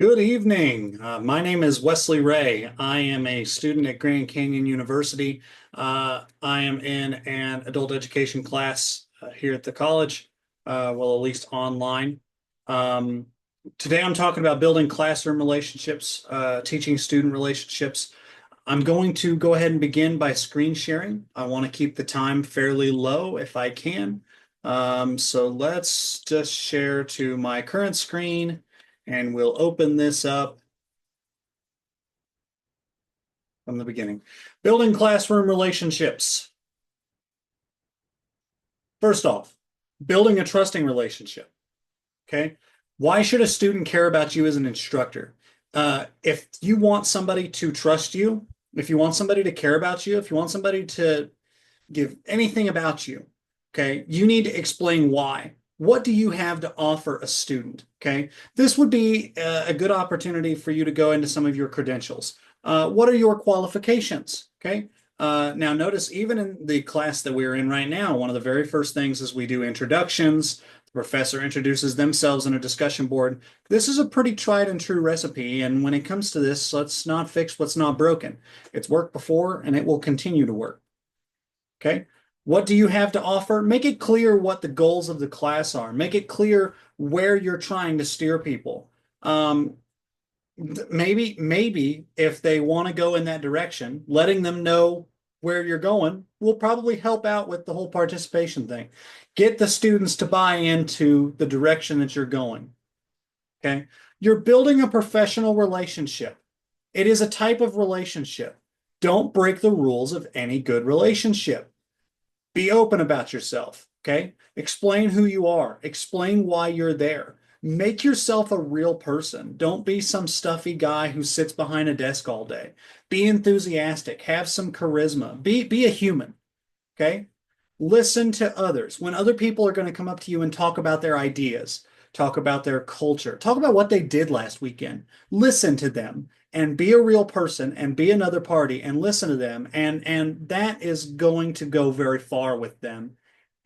Good evening. My name is Wesley Ray. I am a student at Grand Canyon University. I am in an adult education class here at the college, well, at least online. Um, Today I'm talking about building classroom relationships, teaching student relationships. I'm going to go ahead and begin by screen sharing. I want to keep the time fairly low if I can. So let's just share to my current screen and we'll open this up from the beginning. Building classroom relationships. First off, building a trusting relationship. Okay. Why should a student care about you as an instructor? If you want somebody to trust you, if you want somebody to care about you, if you want somebody to give anything about you, okay, you need to explain why. What do you have to offer a student? Okay, this would be a good opportunity for you to go into some of your credentials. What are your qualifications? Okay, now notice even in the class that we're in right now, one of the very first things is we do introductions. The professor introduces themselves in a discussion board. This is a pretty tried and true recipe, and when it comes to this, let's not fix what's not broken. It's worked before, and it will continue to work. Okay. What do you have to offer? Make it clear what the goals of the class are. Make it clear where you're trying to steer people. Um, maybe if they want to go in that direction, letting them know where you're going will probably help out with the whole participation thing. Get the students to buy into the direction that you're going. Okay. You're building a professional relationship. It is a type of relationship. Don't break the rules of any good relationship. Be open about yourself, okay? Explain who you are. Explain why you're there. Make yourself a real person. Don't be some stuffy guy who sits behind a desk all day. Be enthusiastic. Have some charisma. Be a human, okay? Listen to others. When other people are going to come up to you and talk about their ideas, talk about their culture, talk about what they did last weekend, listen to them and be a real person and be another party and listen to them. And that is going to go very far with them.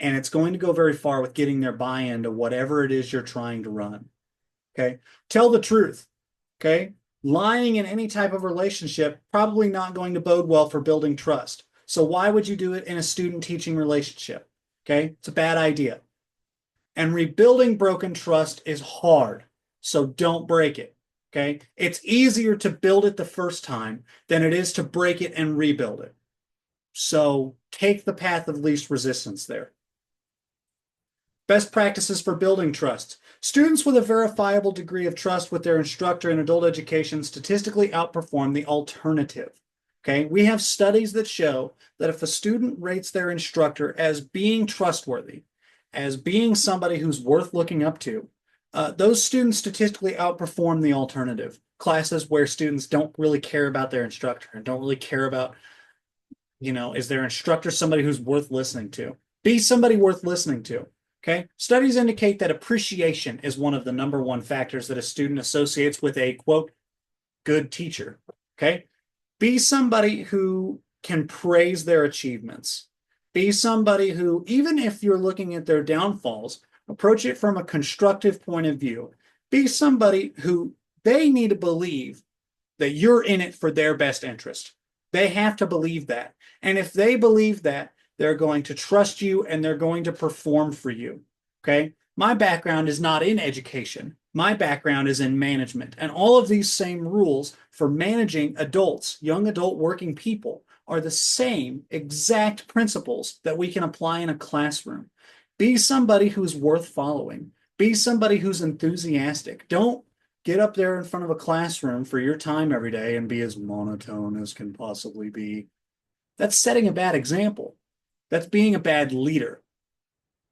And it's going to go very far with getting their buy-in to whatever it is you're trying to run. Okay. Tell the truth. Okay. Lying in any type of relationship, probably not going to bode well for building trust. So why would you do it in a student teaching relationship? Okay. It's a bad idea. And rebuilding broken trust is hard. So don't break it. Okay. It's easier to build it the first time than it is to break it and rebuild it. So take the path of least resistance there. Best practices for building trust. Students with a verifiable degree of trust with their instructor in adult education statistically outperform the alternative. Okay, we have studies that show that if a student rates their instructor as being trustworthy, as being somebody who's worth looking up to, those students statistically outperform the alternative. Classes where students don't really care about their instructor and don't really care about, is their instructor somebody who's worth listening to? Be somebody worth listening to. Okay. Studies indicate that appreciation is one of the number one factors that a student associates with a quote, good teacher. Okay. Be somebody who can praise their achievements. Be somebody who, even if you're looking at their downfalls, approach it from a constructive point of view. Be somebody who they need to believe that you're in it for their best interest. They have to believe that. And if they believe that, they're going to trust you and they're going to perform for you. Okay. My background is not in education. My background is in management. And all of these same rules for managing adults, young adult working people, are the same exact principles that we can apply in a classroom. Be somebody who's worth following. Be somebody who's enthusiastic. Don't get up there in front of a classroom for your time every day and be as monotone as can possibly be. That's setting a bad example. That's being a bad leader.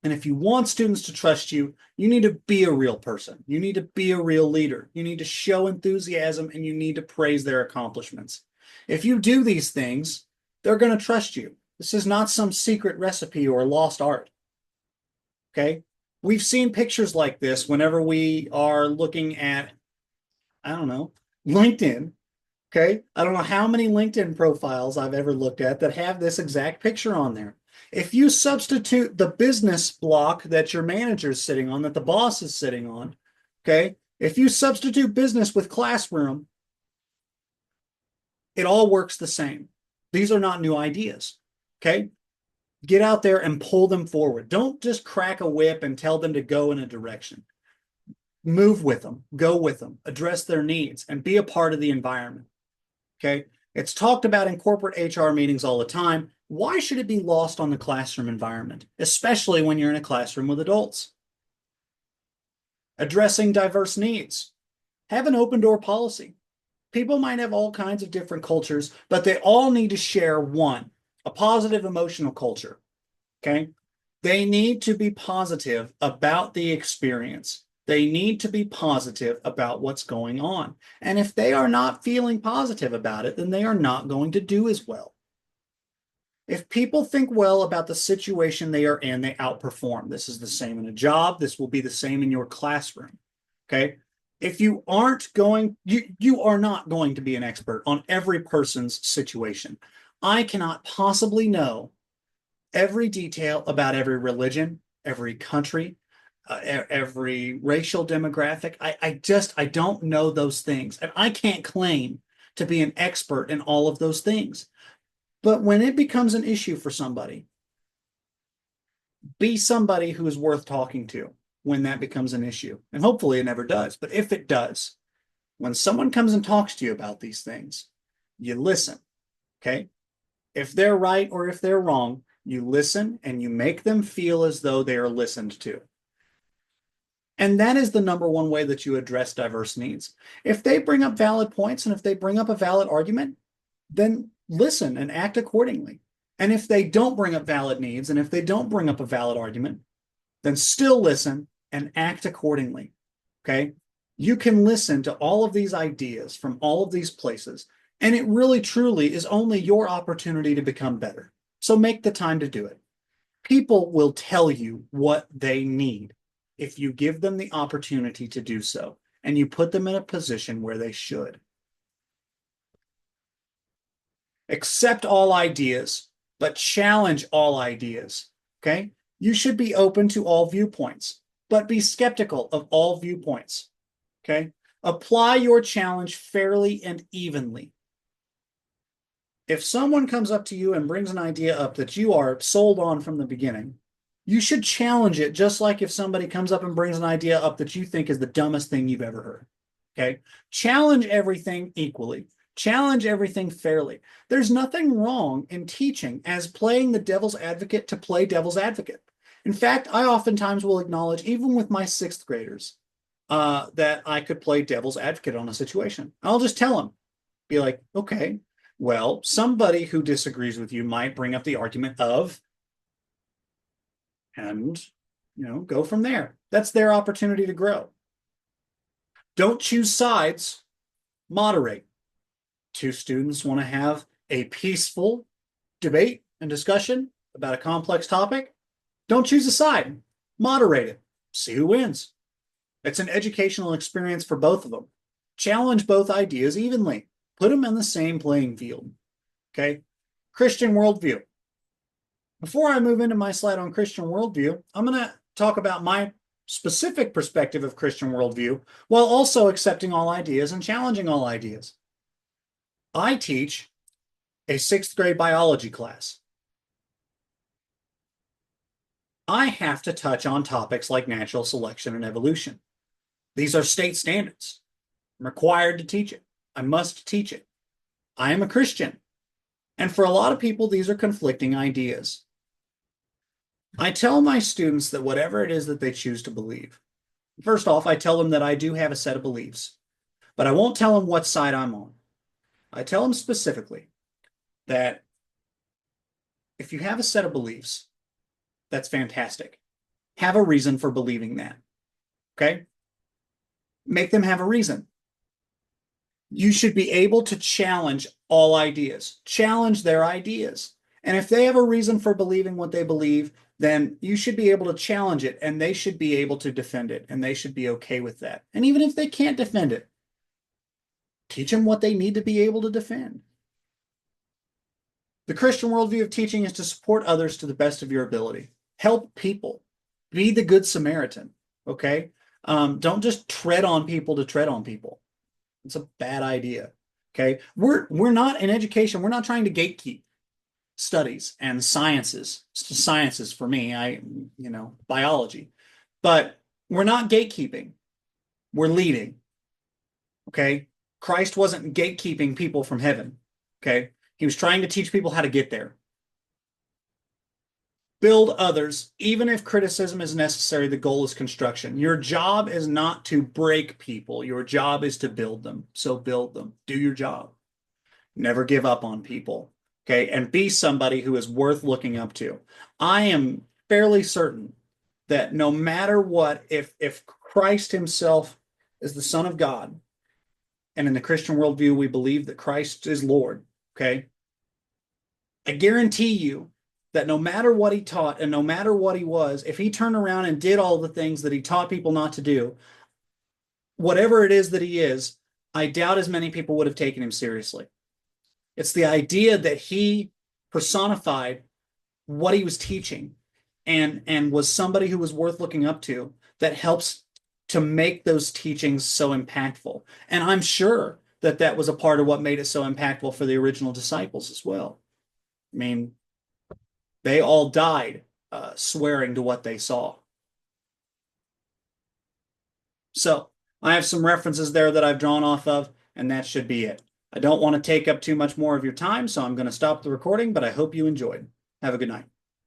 And if you want students to trust you, you need to be a real person. You need to be a real leader. You need to show enthusiasm and you need to praise their accomplishments. If you do these things, they're going to trust you. This is not some secret recipe or lost art. Okay. We've seen pictures like this whenever we are looking at, I don't know, LinkedIn. Okay. I don't know how many LinkedIn profiles I've ever looked at that have this exact picture on there. If you substitute the business block that your manager is sitting on, that the boss is sitting on, okay, If you substitute business with classroom, it all works the same. These are not new ideas. Okay. Get out there and pull them forward. Don't just crack a whip and tell them to go in a direction. Move with them, go with them, address their needs, and be a part of the environment. Okay. It's talked about in corporate HR meetings all the time. Why should it be lost on the classroom environment, especially when you're in a classroom with adults? Addressing diverse needs. Have an open door policy. People might have all kinds of different cultures, but they all need to share one, a positive emotional culture. Okay. They need to be positive about the experience. They need to be positive about what's going on. And if they are not feeling positive about it, then they are not going to do as well. If people think well about the situation they are in, they outperform. This is the same in a job. This will be the same in your classroom. Okay. If you aren't going, you are not going to be an expert on every person's situation. I cannot possibly know every detail about every religion, every country, every racial demographic. I don't know those things. And I can't claim to be an expert in all of those things. But when it becomes an issue for somebody, be somebody who is worth talking to when that becomes an issue. And hopefully it never does. But if it does, when someone comes and talks to you about these things, you listen. Okay. If they're right or if they're wrong, you listen and you make them feel as though they are listened to. And that is the number one way that you address diverse needs. If they bring up valid points and if they bring up a valid argument, then listen and act accordingly. And if they don't bring up valid needs and if they don't bring up a valid argument, then still listen and act accordingly. Okay. You can listen to all of these ideas from all of these places, and it really truly is only your opportunity to become better. So make the time to do it. People will tell you what they need if you give them the opportunity to do so and you put them in a position where they should. Accept all ideas, but challenge all ideas. Okay? You should be open to all viewpoints, but be skeptical of all viewpoints. Okay? Apply your challenge fairly and evenly. If someone comes up to you and brings an idea up that you are sold on from the beginning, you should challenge it just like if somebody comes up and brings an idea up that you think is the dumbest thing you've ever heard. Okay? Challenge everything equally. Challenge everything fairly. There's nothing wrong in teaching as playing the devil's advocate to play devil's advocate. In fact, I oftentimes will acknowledge, even with my sixth graders, that I could play devil's advocate on a situation. I'll just tell them, be like, okay, well, somebody who disagrees with you might bring up the argument of, and, go from there. That's their opportunity to grow. Don't choose sides, moderate. Two students want to have a peaceful debate and discussion about a complex topic. Don't choose a side, moderate it, see who wins. It's an educational experience for both of them. Challenge both ideas evenly. Put them in the same playing field. Okay? Christian worldview. Before I move into my slide on Christian worldview, I'm going to talk about my specific perspective of Christian worldview while also accepting all ideas and challenging all ideas. I teach a sixth grade biology class. I have to touch on topics like natural selection and evolution. These are state standards. I'm required to teach it. I must teach it. I am a Christian. And for a lot of people, these are conflicting ideas. I tell my students that whatever it is that they choose to believe, first off, I tell them that I do have a set of beliefs, but I won't tell them what side I'm on. I tell them specifically that if you have a set of beliefs, that's fantastic. Have a reason for believing that. Okay? Make them have a reason. You should be able to challenge all ideas, challenge their ideas. And if they have a reason for believing what they believe, then you should be able to challenge it and they should be able to defend it and they should be okay with that. And even if they can't defend it, teach them what they need to be able to defend. The Christian worldview of teaching is to support others to the best of your ability. Help people. Be the good Samaritan. Okay? Don't just tread on people to tread on people. It's a bad idea. Okay. We're not in education. We're not trying to gatekeep studies and sciences for me, biology, but we're not gatekeeping. We're leading. Okay. Christ wasn't gatekeeping people from heaven. Okay. He was trying to teach people how to get there. Build others, even if criticism is necessary. The goal is construction. Your job is not to break people. Your job is to build them. So build them. Do your job. Never give up on people. Okay. And be somebody who is worth looking up to. I am fairly certain that no matter what, if Christ himself is the Son of God, and in the Christian worldview, we believe that Christ is Lord, okay? I guarantee you that no matter what he taught and no matter what he was, if he turned around and did all the things that he taught people not to do, whatever it is that he is, I doubt as many people would have taken him seriously. It's the idea that he personified what he was teaching and was somebody who was worth looking up to that helps to make those teachings so impactful. And I'm sure that that was a part of what made it so impactful for the original disciples as well. I mean, they all died swearing to what they saw. So I have some references there that I've drawn off of, and that should be it. I don't want to take up too much more of your time, so I'm going to stop the recording, but I hope you enjoyed. Have a good night.